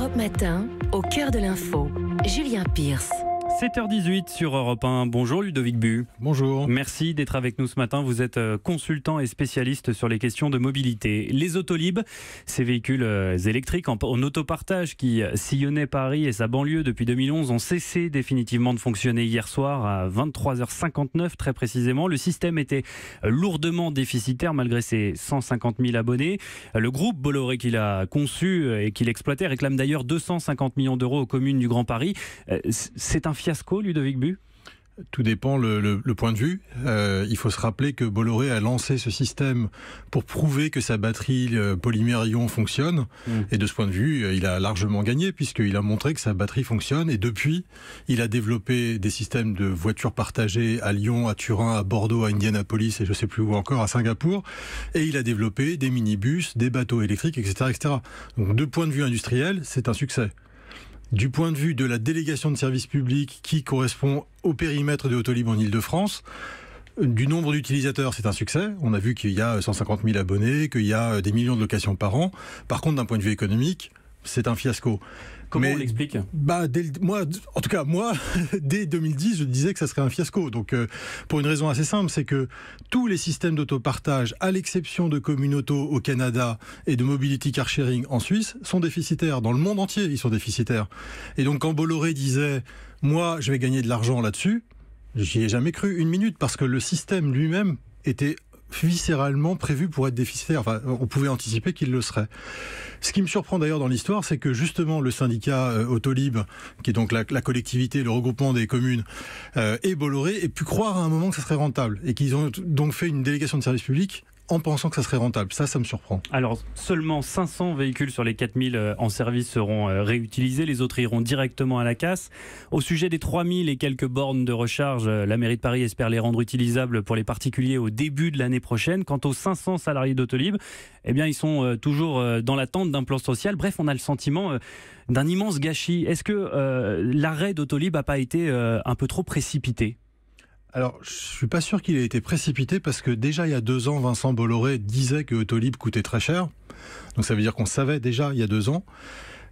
Europe Matin, au cœur de l'info, Julien Pierce. 7h18 sur Europe 1. Bonjour Ludovic Bu. Bonjour. Merci d'être avec nous ce matin. Vous êtes consultant et spécialiste sur les questions de mobilité. Les Autolib, ces véhicules électriques en autopartage qui sillonnaient Paris et sa banlieue depuis 2011 ont cessé définitivement de fonctionner hier soir à 23h59 très précisément. Le système était lourdement déficitaire malgré ses 150 000 abonnés. Le groupe Bolloré qui l'a conçu et qui l'exploitait réclame d'ailleurs 250 millions d'euros aux communes du Grand Paris. C'est un fiasco, Ludovic Bu ? Tout dépend le point de vue. Il faut se rappeler que Bolloré a lancé ce système pour prouver que sa batterie polymère-ion fonctionne. Et de ce point de vue, il a largement gagné puisqu'il a montré que sa batterie fonctionne. Et depuis, il a développé des systèmes de voitures partagées à Lyon, à Turin, à Bordeaux, à Indianapolis et je ne sais plus où encore, à Singapour. Et il a développé des minibus, des bateaux électriques, etc., etc. Donc, de point de vue industriel, c'est un succès. Du point de vue de la délégation de services publics qui correspond au périmètre de Autolib en Ile-de-France, du nombre d'utilisateurs, c'est un succès. On a vu qu'il y a 150 000 abonnés, qu'il y a des millions de locations par an. Par contre, d'un point de vue économique, c'est un fiasco. Comment on l'explique ? En tout cas, moi, dès 2010, je disais que ça serait un fiasco. Donc, pour une raison assez simple, c'est que tous les systèmes d'autopartage, à l'exception de Communauto au Canada et de Mobility Car Sharing en Suisse, sont déficitaires. Dans le monde entier, ils sont déficitaires. Et donc, quand Bolloré disait « moi, je vais gagner de l'argent là-dessus », j'y ai jamais cru une minute, parce que le système lui-même était viscéralement prévu pour être déficitaire. Enfin, on pouvait anticiper qu'il le serait. Ce qui me surprend d'ailleurs dans l'histoire, c'est que justement le syndicat Autolib, qui est donc la collectivité, le regroupement des communes, et Bolloré, aient pu croire à un moment que ça serait rentable. Et qu'ils ont donc fait une délégation de service public en pensant que ça serait rentable. Ça me surprend. Alors, seulement 500 véhicules sur les 4000 en service seront réutilisés. Les autres iront directement à la casse. Au sujet des 3000 et quelques bornes de recharge, la mairie de Paris espère les rendre utilisables pour les particuliers au début de l'année prochaine. Quant aux 500 salariés d'Autolib, eh bien, ils sont toujours dans l'attente d'un plan social. Bref, on a le sentiment d'un immense gâchis. Est-ce que l'arrêt d'Autolib n'a pas été un peu trop précipité ? Alors, je suis pas sûr qu'il ait été précipité parce que déjà il y a 2 ans, Vincent Bolloré disait que Autolib coûtait très cher. Donc ça veut dire qu'on savait déjà il y a 2 ans.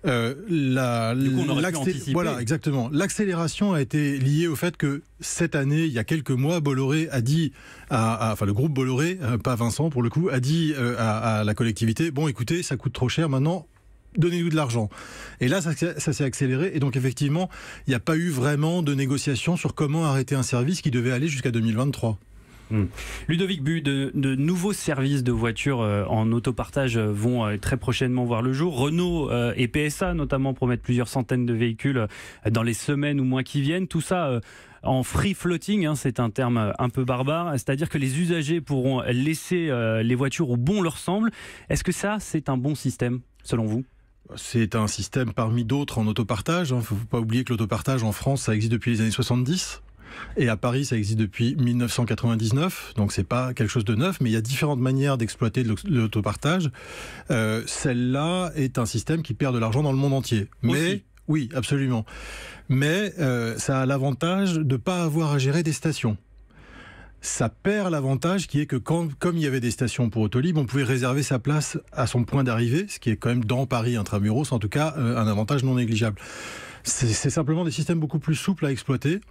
Du coup, on aurait pu anticiper. Voilà, exactement. L'accélération a été liée au fait que cette année, il y a quelques mois, Bolloré a dit, le groupe Bolloré, pas Vincent pour le coup, a dit à la collectivité, bon écoutez, ça coûte trop cher maintenant, donnez-nous de l'argent. Et là, ça s'est accéléré. Et donc, effectivement, il n'y a pas eu vraiment de négociation sur comment arrêter un service qui devait aller jusqu'à 2023. Ludovic Bu, de nouveaux services de voitures en autopartage vont très prochainement voir le jour. Renault et PSA, notamment, promettent plusieurs centaines de véhicules dans les semaines ou mois qui viennent. Tout ça en free floating, c'est un terme un peu barbare, c'est-à-dire que les usagers pourront laisser les voitures où bon leur semble. Est-ce que ça, c'est un bon système, selon vous ? C'est un système parmi d'autres en autopartage. Il ne faut pas oublier que l'autopartage en France, ça existe depuis les années 70. Et à Paris, ça existe depuis 1999. Donc, c'est pas quelque chose de neuf, mais il y a différentes manières d'exploiter l'autopartage. Celle-là est un système qui perd de l'argent dans le monde entier. Mais, oui, absolument. Mais ça a l'avantage de ne pas avoir à gérer des stations. Ça perd l'avantage qui est que comme il y avait des stations pour Autolib, on pouvait réserver sa place à son point d'arrivée, ce qui est quand même dans Paris intramuros, en tout cas un avantage non négligeable. C'est simplement des systèmes beaucoup plus souples à exploiter.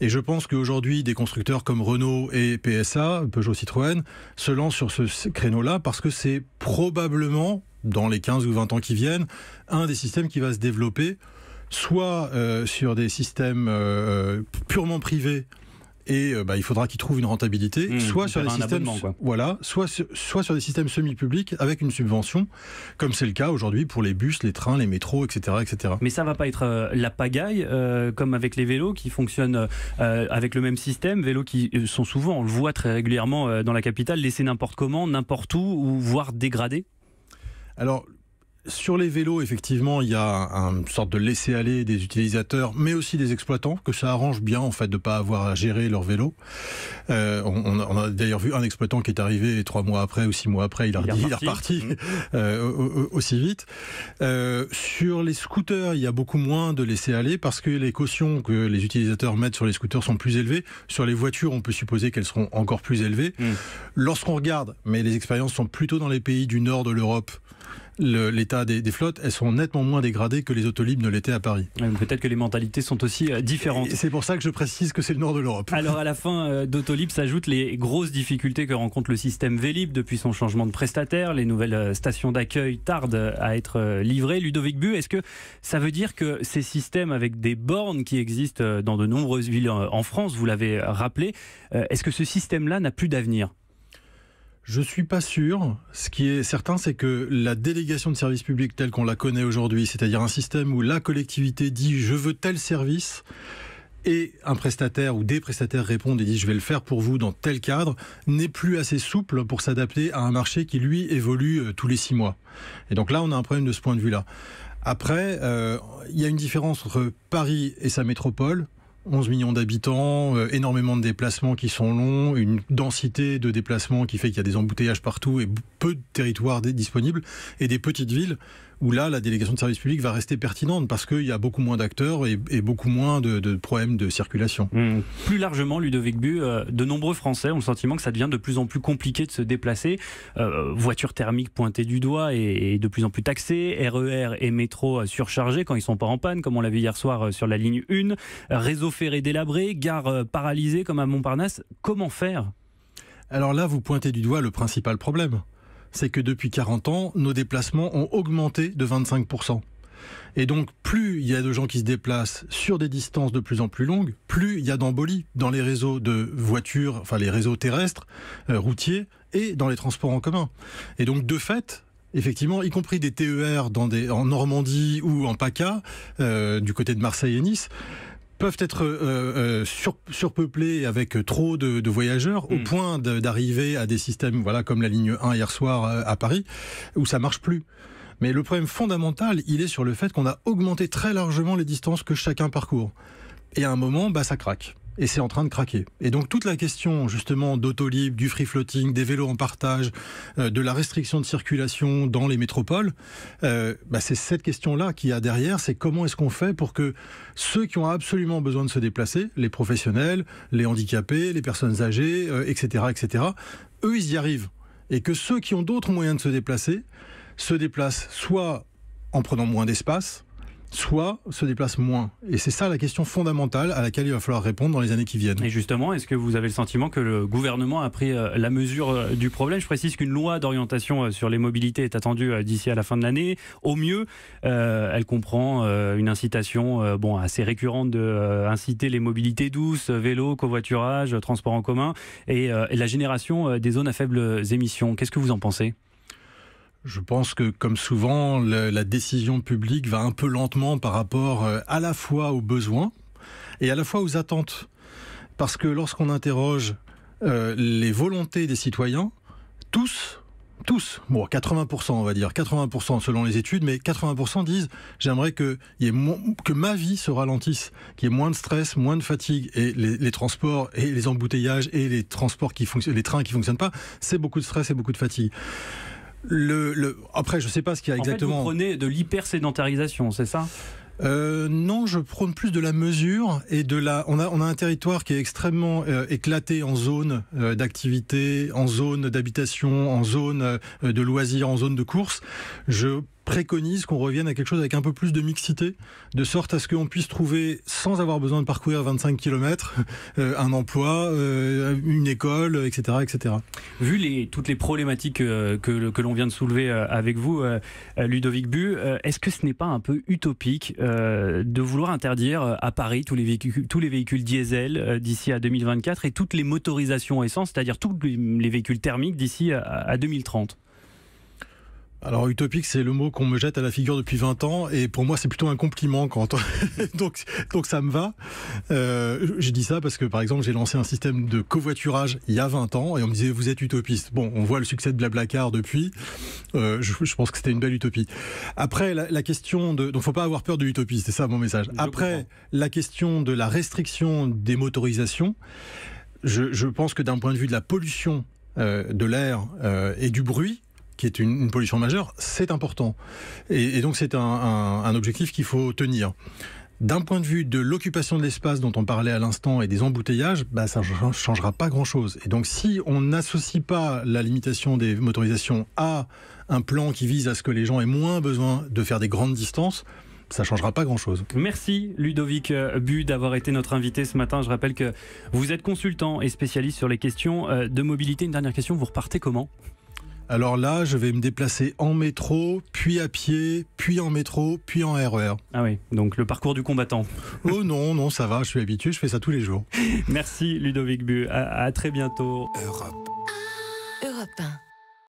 Et je pense qu'aujourd'hui, des constructeurs comme Renault et PSA, Peugeot Citroën, se lancent sur ce créneau-là parce que c'est probablement, dans les 15 ou 20 ans qui viennent, un des systèmes qui va se développer, soit sur des systèmes purement privés, et il faudra qu'ils trouvent une rentabilité, soit sur des systèmes, soit sur des systèmes semi-publics avec une subvention, comme c'est le cas aujourd'hui pour les bus, les trains, les métros, etc., etc. Mais ça va pas être la pagaille, comme avec les vélos qui fonctionnent avec le même système, vélos qui sont souvent, on le voit très régulièrement dans la capitale, laissés n'importe comment, n'importe où, ou voire dégradés. Alors, sur les vélos, effectivement, il y a une sorte de laisser-aller des utilisateurs, mais aussi des exploitants, que ça arrange bien en fait de ne pas avoir à gérer leur vélo. On a d'ailleurs vu un exploitant qui est arrivé et 3 mois après ou 6 mois après, il est reparti aussi vite. Sur les scooters, il y a beaucoup moins de laisser-aller parce que les cautions que les utilisateurs mettent sur les scooters sont plus élevées. Sur les voitures, on peut supposer qu'elles seront encore plus élevées. Lorsqu'on regarde, mais les expériences sont plutôt dans les pays du nord de l'Europe, l'état des flottes, elles sont nettement moins dégradées que les autolibes ne l'étaient à Paris. Peut-être que les mentalités sont aussi différentes. Et c'est pour ça que je précise que c'est le nord de l'Europe. Alors à la fin d'Autolib s'ajoutent les grosses difficultés que rencontre le système Vélib depuis son changement de prestataire. Les nouvelles stations d'accueil tardent à être livrées. Ludovic Bu, est-ce que ça veut dire que ces systèmes avec des bornes qui existent dans de nombreuses villes en France, vous l'avez rappelé, est-ce que ce système-là n'a plus d'avenir ? Je ne suis pas sûr. Ce qui est certain, c'est que la délégation de service public telle qu'on la connaît aujourd'hui, c'est-à-dire un système où la collectivité dit « je veux tel service », et un prestataire ou des prestataires répondent et disent « je vais le faire pour vous dans tel cadre », n'est plus assez souple pour s'adapter à un marché qui, lui, évolue tous les 6 mois. Et donc là, on a un problème de ce point de vue-là. Après, il y a une différence entre Paris et sa métropole. 11 millions d'habitants, énormément de déplacements qui sont longs, une densité de déplacements qui fait qu'il y a des embouteillages partout et peu de territoires disponibles, et des petites villes où là, la délégation de service public va rester pertinente parce qu'il y a beaucoup moins d'acteurs et beaucoup moins de problèmes de circulation. Plus largement, Ludovic Bu, de nombreux Français ont le sentiment que ça devient de plus en plus compliqué de se déplacer. Voitures thermiques pointées du doigt et de plus en plus taxées, RER et métro surchargés quand ils ne sont pas en panne, comme on l'a vu hier soir sur la ligne 1, réseau ferré délabré, gare paralysée comme à Montparnasse. Comment faire ? Alors là, vous pointez du doigt le principal problème. C'est que depuis 40 ans, nos déplacements ont augmenté de 25%. Et donc, plus il y a de gens qui se déplacent sur des distances de plus en plus longues, plus il y a d'embolies dans les réseaux de voitures, enfin les réseaux terrestres, routiers, et dans les transports en commun. Et donc, de fait, effectivement, y compris des TER en Normandie ou en PACA, du côté de Marseille et Nice, peuvent être surpeuplés avec trop de voyageurs au point d'arriver à des systèmes comme la ligne 1 hier soir à Paris, où ça marche plus. Mais le problème fondamental, il est sur le fait qu'on a augmenté très largement les distances que chacun parcourt. Et à un moment, ça craque. Et c'est en train de craquer. Et donc toute la question justement d'Autolib, du free floating, des vélos en partage, de la restriction de circulation dans les métropoles, c'est cette question-là qu'il y a derrière, c'est comment est-ce qu'on fait pour que ceux qui ont absolument besoin de se déplacer, les professionnels, les handicapés, les personnes âgées, etc., eux ils y arrivent. Et que ceux qui ont d'autres moyens de se déplacent soit en prenant moins d'espace, soit se déplacent moins. Et c'est ça la question fondamentale à laquelle il va falloir répondre dans les années qui viennent. Et justement, est-ce que vous avez le sentiment que le gouvernement a pris la mesure du problème ? Je précise qu'une loi d'orientation sur les mobilités est attendue d'ici à la fin de l'année. Au mieux, elle comprend une incitation assez récurrente de inciter les mobilités douces, vélo, covoiturage, transport en commun et la génération des zones à faibles émissions. Qu'est-ce que vous en pensez ? Je pense que, comme souvent, la décision publique va un peu lentement par rapport à la fois aux besoins et à la fois aux attentes. Parce que lorsqu'on interroge les volontés des citoyens, tous, 80% on va dire, 80% selon les études, mais 80% disent « j'aimerais que ma vie se ralentisse, qu'il y ait moins de stress, moins de fatigue ». Et les transports et les embouteillages et les trains qui fonctionnent pas, c'est beaucoup de stress et beaucoup de fatigue. Après, je ne sais pas ce qu'il y a exactement. En fait, vous prenez de l'hypersédentarisation, c'est ça ? Non, je prône plus de la mesure et on a un territoire qui est extrêmement éclaté en zones d'activité, en zones d'habitation, en zones de loisirs, en zones de course. Je préconise qu'on revienne à quelque chose avec un peu plus de mixité, de sorte à ce qu'on puisse trouver, sans avoir besoin de parcourir 25 km, un emploi, une école, etc. Vu toutes les problématiques que l'on vient de soulever avec vous, Ludovic Bu, est-ce que ce n'est pas un peu utopique de vouloir interdire à Paris tous les véhicules diesel d'ici à 2024 et toutes les motorisations essence, c'est-à-dire tous les véhicules thermiques d'ici à 2030 ? Alors utopique, c'est le mot qu'on me jette à la figure depuis 20 ans et pour moi c'est plutôt un compliment donc ça me va. Je dis ça parce que par exemple j'ai lancé un système de covoiturage il y a 20 ans et on me disait vous êtes utopiste. Bon, on voit le succès de Blablacar depuis. Je pense que c'était une belle utopie. Après la question donc faut pas avoir peur de l'utopie, c'est ça mon message. Après la question de la restriction des motorisations, je pense que d'un point de vue de la pollution de l'air et du bruit, qui est une pollution majeure, c'est important. Et donc c'est un objectif qu'il faut tenir. D'un point de vue de l'occupation de l'espace dont on parlait à l'instant et des embouteillages, ça ne changera pas grand-chose. Et donc si on n'associe pas la limitation des motorisations à un plan qui vise à ce que les gens aient moins besoin de faire des grandes distances, ça ne changera pas grand-chose. Merci Ludovic Bu d'avoir été notre invité ce matin. Je rappelle que vous êtes consultant et spécialiste sur les questions de mobilité. Une dernière question, vous repartez comment ? Alors là, je vais me déplacer en métro, puis à pied, puis en métro, puis en RER. Ah oui, donc le parcours du combattant. Oh non, ça va, je suis habitué, je fais ça tous les jours. Merci Ludovic Bu, à très bientôt. Europe 1.